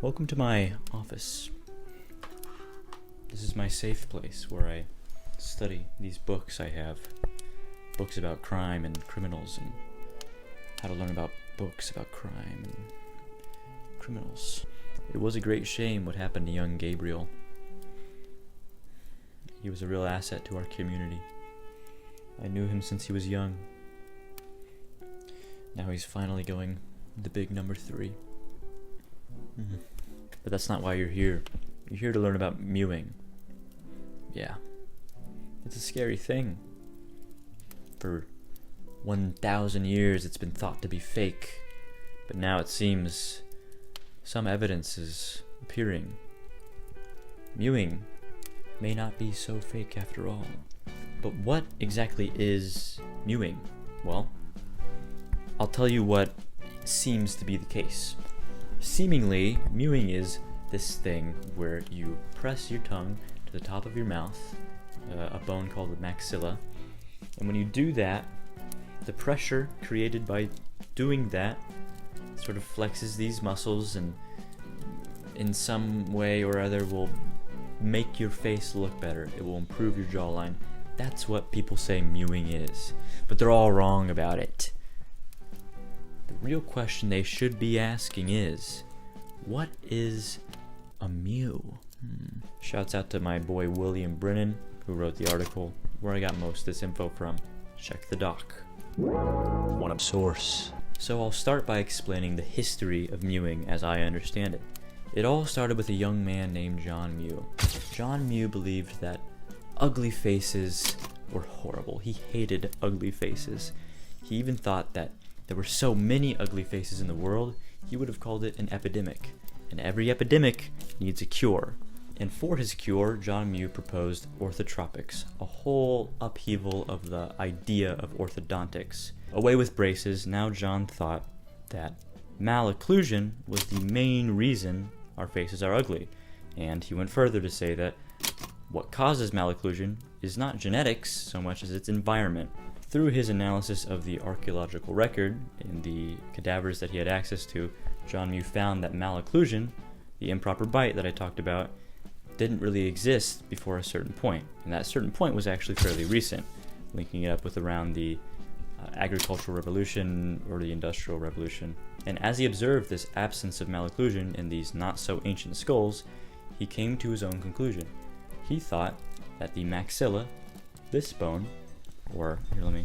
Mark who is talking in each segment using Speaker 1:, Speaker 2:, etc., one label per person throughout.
Speaker 1: Welcome to my office. This is my safe place where I study these books I have. Books about crime and criminals and how to learn about books about crime and criminals. It was a great shame what happened to young Gabriel. He was a real asset to our community. I knew him since he was young. Now he's finally going the big number 3. But that's not why you're here. You're here to learn about mewing. Yeah. It's a scary thing. For 1,000 years it's been thought to be fake, but now it seems some evidence is appearing. Mewing may not be so fake after all. But what exactly is mewing? Well, I'll tell you what seems to be the case. Seemingly, mewing is this thing where you press your tongue to the top of your mouth, a bone called the maxilla, and when you do that, the pressure created by doing that sort of flexes these muscles and in some way or other will make your face look better. It will improve your jawline. That's what people say mewing is, but they're all wrong about it. The real question they should be asking is, what is a mew? Shouts out to my boy William Brennan, who wrote the article where I got most of this info from. Check the doc. One source. So I'll start by explaining the history of mewing as I understand it. It all started with a young man named John Mew. John Mew believed that ugly faces were horrible. He hated ugly faces. He even thought that there were so many ugly faces in the world, he would have called it an epidemic. And every epidemic needs a cure. And for his cure, John Mew proposed orthotropics, a whole upheaval of the idea of orthodontics. Away with braces, now John thought that malocclusion was the main reason our faces are ugly. And he went further to say that what causes malocclusion is not genetics so much as its environment. Through his analysis of the archaeological record and the cadavers that he had access to, John Mew found that malocclusion, the improper bite that I talked about, didn't really exist before a certain point. And that certain point was actually fairly recent, linking it up with around the agricultural revolution or the industrial revolution. And as he observed this absence of malocclusion in these not so ancient skulls, he came to his own conclusion. He thought that the maxilla, this bone, or here,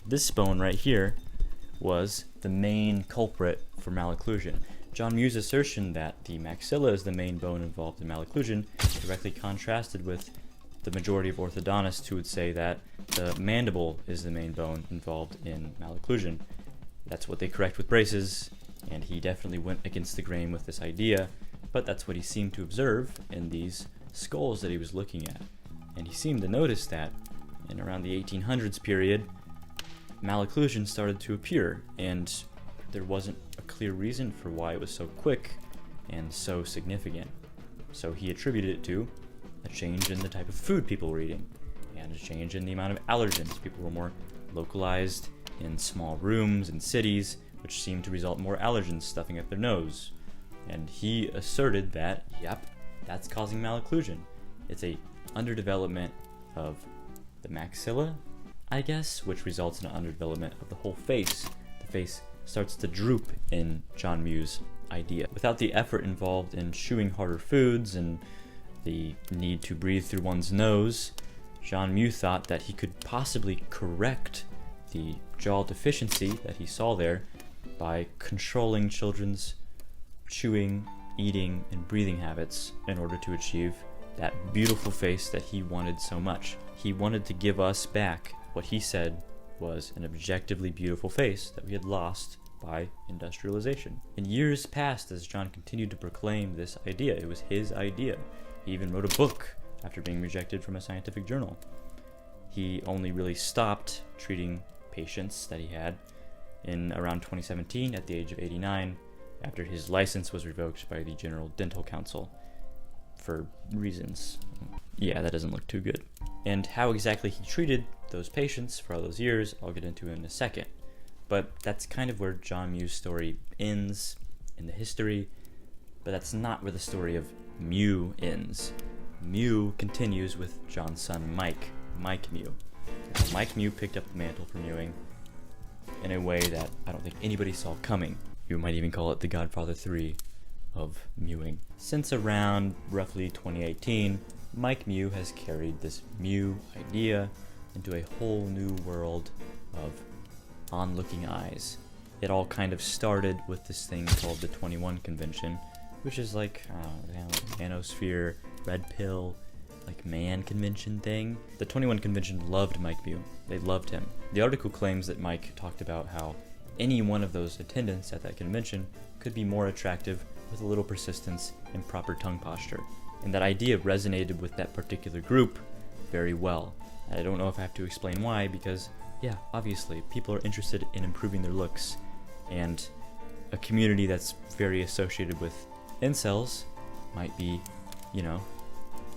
Speaker 1: this bone right here, was the main culprit for malocclusion. John Mew's assertion that the maxilla is the main bone involved in malocclusion directly contrasted with the majority of orthodontists who would say that the mandible is the main bone involved in malocclusion. That's what they correct with braces, and he definitely went against the grain with this idea, but that's what he seemed to observe in these skulls that he was looking at. And he seemed to notice that in around the 1800s period, malocclusion started to appear, and there wasn't a clear reason for why it was so quick and so significant. So he attributed it to a change in the type of food people were eating, and a change in the amount of allergens. People were more localized in small rooms and cities, which seemed to result in more allergens stuffing up their nose. And he asserted that, yep, that's causing malocclusion. It's a underdevelopment of the maxilla, I guess, which results in an underdevelopment of the whole face. The face starts to droop in John Mew's idea. Without the effort involved in chewing harder foods and the need to breathe through one's nose, John Mew thought that he could possibly correct the jaw deficiency that he saw there by controlling children's chewing, eating, and breathing habits in order to achieve that beautiful face that he wanted so much. He wanted to give us back what he said was an objectively beautiful face that we had lost by industrialization. And years passed as John continued to proclaim this idea. It was his idea. He even wrote a book after being rejected from a scientific journal. He only really stopped treating patients that he had in around 2017 at the age of 89 after his license was revoked by the General Dental Council for reasons. Yeah, that doesn't look too good. And how exactly he treated those patients for all those years, I'll get into in a second. But that's kind of where John Mew's story ends in the history, but that's not where the story of Mew ends. Mew continues with John's son Mike Mew. Mike Mew picked up the mantle for mewing in a way that I don't think anybody saw coming. You might even call it the Godfather 3 of mewing. Since around roughly 2018, Mike Mew has carried this Mew idea into a whole new world of onlooking eyes. It all kind of started with this thing called the 21 Convention, which is like, Manosphere, Red Pill, like man convention thing. The 21 Convention loved Mike Mew. They loved him. The article claims that Mike talked about how any one of those attendants at that convention could be more attractive with a little persistence and proper tongue posture. And that idea resonated with that particular group very well. I don't know if I have to explain why, because yeah, obviously people are interested in improving their looks, and a community that's very associated with incels might be,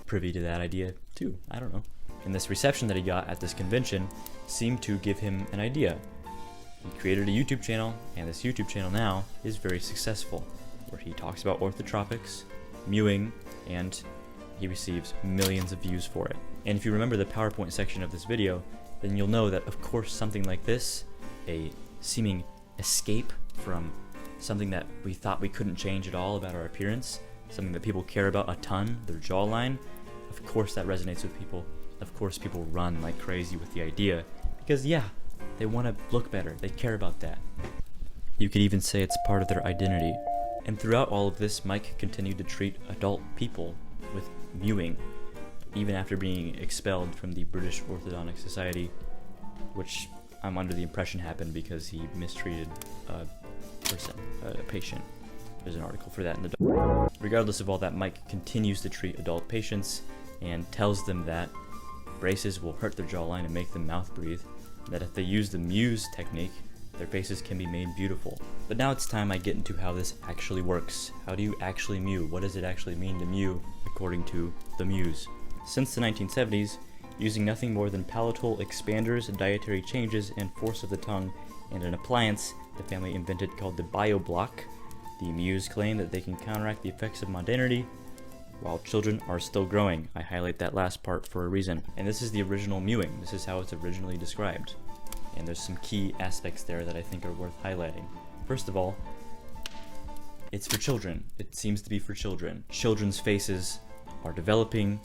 Speaker 1: privy to that idea too. I don't know. And this reception that he got at this convention seemed to give him an idea. He created a YouTube channel, and this YouTube channel now is very successful, where he talks about orthotropics, mewing, and he receives millions of views for it. And if you remember the PowerPoint section of this video, then you'll know that of course something like this, a seeming escape from something that we thought we couldn't change at all about our appearance, something that people care about a ton, their jawline, of course that resonates with people. Of course people run like crazy with the idea, because yeah, they want to look better, they care about that. You could even say it's part of their identity. And throughout all of this, Mike continued to treat adult people with mewing, even after being expelled from the British Orthodontic Society, which I'm under the impression happened because he mistreated a patient. There's an article for that in the Regardless of all that, Mike continues to treat adult patients and tells them that braces will hurt their jawline and make them mouth breathe, that if they use the Muse technique, their faces can be made beautiful. But now it's time I get into how this actually works. How do you actually mew? What does it actually mean to mew according to the Muse? Since the 1970s, using nothing more than palatal expanders, dietary changes, and force of the tongue, and an appliance the family invented called the BioBlock, the Muse claim that they can counteract the effects of modernity while children are still growing. I highlight that last part for a reason. And this is the original mewing. This is how it's originally described. And there's some key aspects there that I think are worth highlighting. First of all, it's for children. It seems to be for children. Children's faces are developing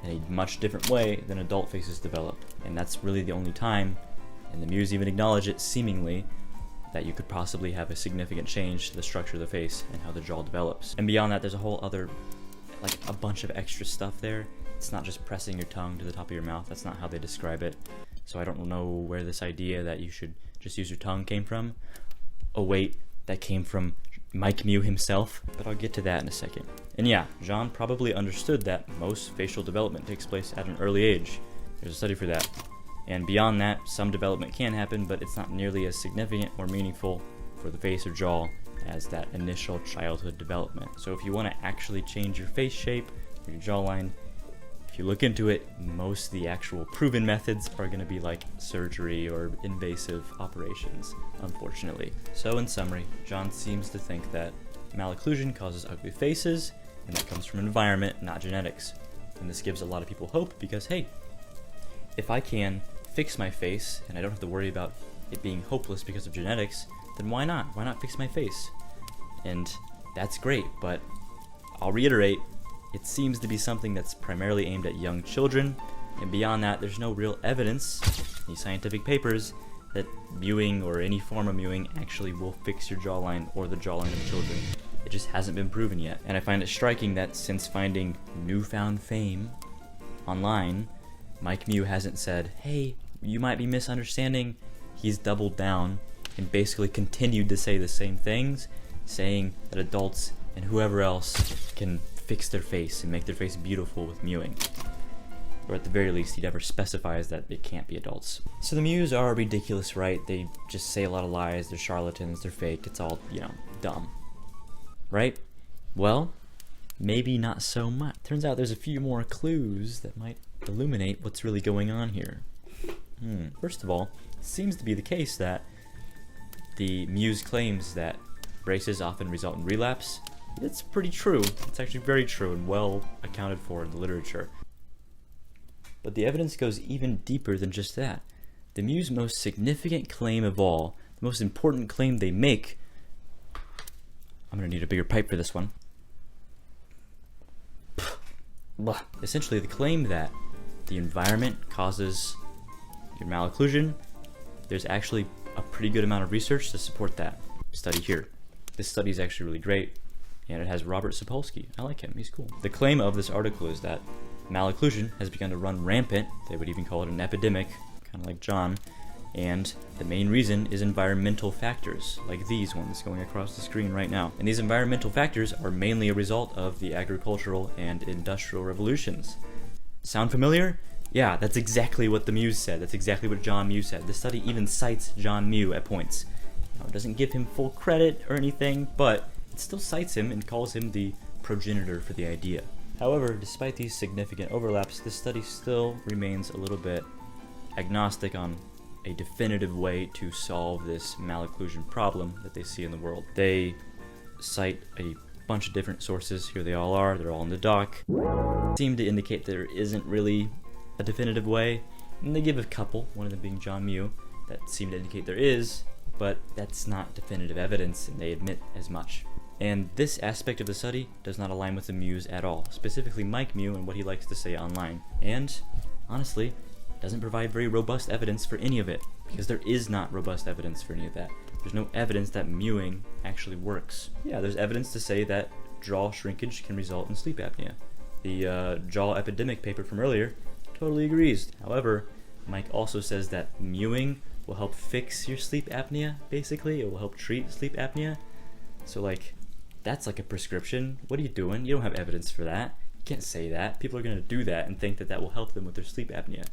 Speaker 1: in a much different way than adult faces develop. And that's really the only time, and the Muse even acknowledge it seemingly, that you could possibly have a significant change to the structure of the face and how the jaw develops. And beyond that, there's a whole other, like a bunch of extra stuff there. It's not just pressing your tongue to the top of your mouth. That's not how they describe it. So I don't know where this idea that you should just use your tongue came from. Oh wait, that came from Mike Mew himself, but I'll get to that in a second. And yeah, John probably understood that most facial development takes place at an early age. There's a study for that. And beyond that, some development can happen, but it's not nearly as significant or meaningful for the face or jaw as that initial childhood development. So if you want to actually change your face shape or your jawline, if you look into it, most of the actual proven methods are going to be like surgery or invasive operations, unfortunately. So in summary, John seems to think that malocclusion causes ugly faces, and that comes from environment, not genetics. And this gives a lot of people hope because, hey, if I can fix my face and I don't have to worry about it being hopeless because of genetics, then why not? Why not fix my face? And that's great, but I'll reiterate, it seems to be something that's primarily aimed at young children, and beyond that, there's no real evidence, any scientific papers, that mewing or any form of mewing actually will fix your jawline or the jawline of children. It just hasn't been proven yet. And I find it striking that since finding newfound fame online, Mike Mew hasn't said, hey, you might be misunderstanding. He's doubled down and basically continued to say the same things, saying that adults and whoever else can fix their face and make their face beautiful with mewing. Or at the very least, he never specifies that it can't be adults. So the Muse are ridiculous, right? They just say a lot of lies, they're charlatans, they're fake, it's all, dumb. Right? Well, maybe not so much. Turns out there's a few more clues that might illuminate what's really going on here. First of all, it seems to be the case that the Muse claims that braces often result in relapse. It's pretty true. It's actually very true and well accounted for in the literature. But the evidence goes even deeper than just that. The Mew's most significant claim of all, the most important claim they make, I'm gonna need a bigger pipe for this one. Essentially, the claim that the environment causes your malocclusion, there's actually a pretty good amount of research to support that. Study here. This study is actually really great, and it has Robert Sapolsky. I like him, he's cool. The claim of this article is that malocclusion has begun to run rampant. They would even call it an epidemic, kind of like John. And the main reason is environmental factors, like these ones going across the screen right now. And these environmental factors are mainly a result of the agricultural and industrial revolutions. Sound familiar? Yeah, that's exactly what the Mew said. That's exactly what John Mew said. The study even cites John Mew at points. Now, it doesn't give him full credit or anything, but it still cites him and calls him the progenitor for the idea. However, despite these significant overlaps, this study still remains a little bit agnostic on a definitive way to solve this malocclusion problem that they see in the world. They cite a bunch of different sources. Here they all are. They're all in the doc. Seem to indicate there isn't really a definitive way, and they give a couple, one of them being John Mew, that seem to indicate there is, but that's not definitive evidence, and they admit as much. And this aspect of the study does not align with the Mews at all, specifically Mike Mew and what he likes to say online. And honestly, doesn't provide very robust evidence for any of it, because there is not robust evidence for any of that. There's no evidence that mewing actually works. Yeah, there's evidence to say that jaw shrinkage can result in sleep apnea. The jaw epidemic paper from earlier totally agrees. However, Mike also says that mewing will help fix your sleep apnea, basically. It will help treat sleep apnea. So like, that's like a prescription. What are you doing? You don't have evidence for that. You can't say that. People are gonna do that and think that that will help them with their sleep apnea.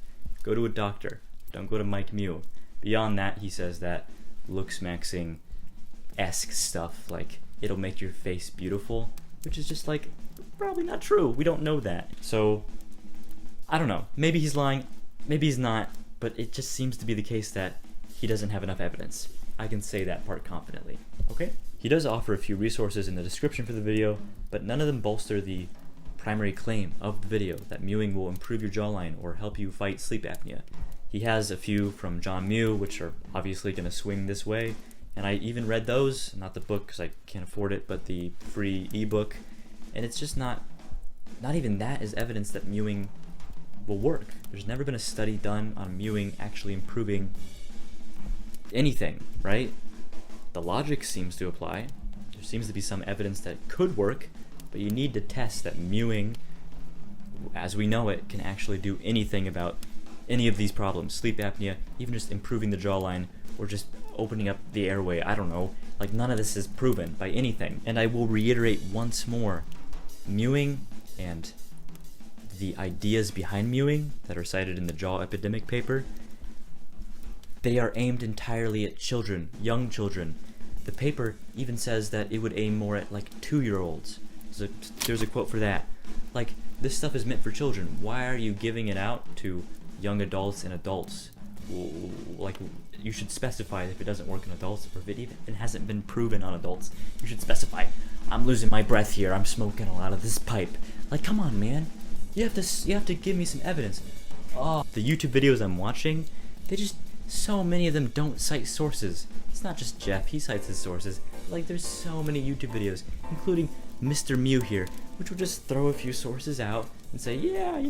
Speaker 1: Go to a doctor. Don't go to Mike Mew. Beyond that, he says that looks maxing-esque stuff, like it'll make your face beautiful, which is just like probably not true. We don't know that. So I don't know. Maybe he's lying, maybe he's not, but it just seems to be the case that he doesn't have enough evidence. I can say that part confidently. Okay? He does offer a few resources in the description for the video, but none of them bolster the primary claim of the video, that mewing will improve your jawline or help you fight sleep apnea. He has a few from John Mew, which are obviously going to swing this way, and I even read those, not the book because I can't afford it, but the free ebook, and it's just not even that is evidence that mewing will work. There's never been a study done on mewing actually improving anything, right? The logic seems to apply. There seems to be some evidence that it could work, but you need to test that mewing, as we know it, can actually do anything about any of these problems. Sleep apnea, even just improving the jawline, or just opening up the airway, I don't know. Like, none of this is proven by anything. And I will reiterate once more, mewing and the ideas behind mewing that are cited in the jaw epidemic paper, they are aimed entirely at children, young children. The paper even says that it would aim more at like 2-year-olds. There's a quote for that. Like, this stuff is meant for children. Why are you giving it out to young adults and adults? Like, you should specify if it doesn't work in adults, or if it even hasn't been proven on adults. You should specify, I'm losing my breath here, I'm smoking a lot of this pipe. Like, come on, man. You have to give me some evidence. Oh, the YouTube videos I'm watching, so many of them don't cite sources. It's not just Jeff, he cites his sources. Like, there's so many YouTube videos, including Mr. Mew here, which will just throw a few sources out and say, yeah,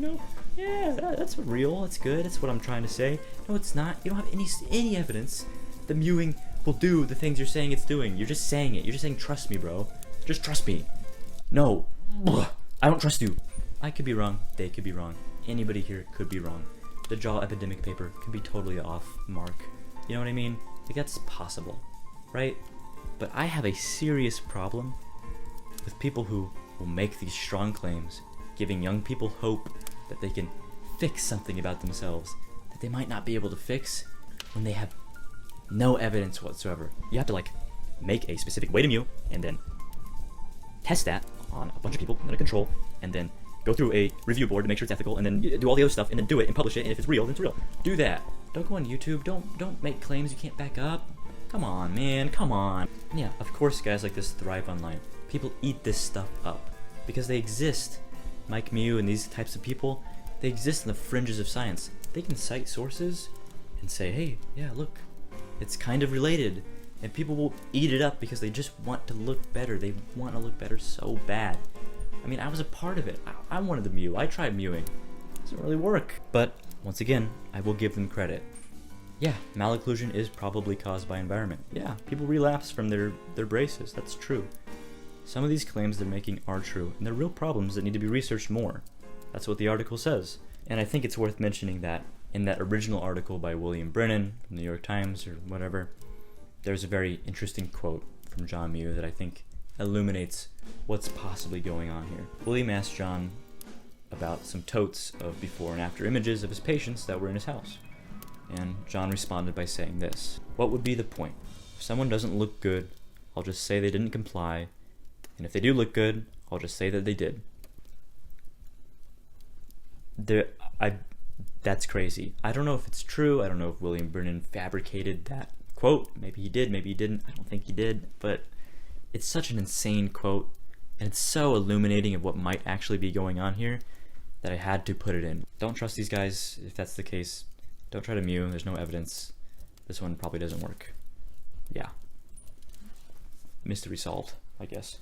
Speaker 1: that's real, that's good, that's what I'm trying to say. No, it's not. You don't have any evidence that mewing will do the things you're saying it's doing. You're just saying it. You're just saying, trust me, bro. Just trust me. No. I don't trust you. I could be wrong. They could be wrong. Anybody here could be wrong. The jaw epidemic paper could be totally off mark. You know what I mean? Like, that's possible, right? But I have a serious problem with people who will make these strong claims, giving young people hope that they can fix something about themselves that they might not be able to fix when they have no evidence whatsoever. You have to like make a specific way to mew and then test that on a bunch of people in a control, and then go through a review board to make sure it's ethical, and then do all the other stuff, and then do it and publish it, and if it's real, then it's real. Do that. Don't go on YouTube. Don't make claims you can't back up. Come on, man, come on. Yeah, of course guys like this thrive online. People eat this stuff up because they exist. Mike Mew and these types of people, they exist in the fringes of science. They can cite sources and say, hey, yeah, look, it's kind of related. And people will eat it up because they just want to look better. They want to look better so bad. I mean, I was a part of it. I wanted to mew. I tried mewing. It doesn't really work. But once again, I will give them credit. Yeah, malocclusion is probably caused by environment. Yeah, people relapse from their braces. That's true. Some of these claims they're making are true, and they're real problems that need to be researched more. That's what the article says. And I think it's worth mentioning that in that original article by William Brennan from the New York Times or whatever, there's a very interesting quote from John Mew that I think illuminates what's possibly going on here. William asked John about some totes of before and after images of his patients that were in his house. And John responded by saying this: what would be the point? If someone doesn't look good, I'll just say they didn't comply. And if they do look good, I'll just say that they did. That's crazy. I don't know if it's true. I don't know if William Brennan fabricated that quote. Maybe he did, maybe he didn't. I don't think he did, but it's such an insane quote, and it's so illuminating of what might actually be going on here that I had to put it in. Don't trust these guys if that's the case. Don't try to mew. There's no evidence. This one probably doesn't work. Yeah. Mystery solved, I guess.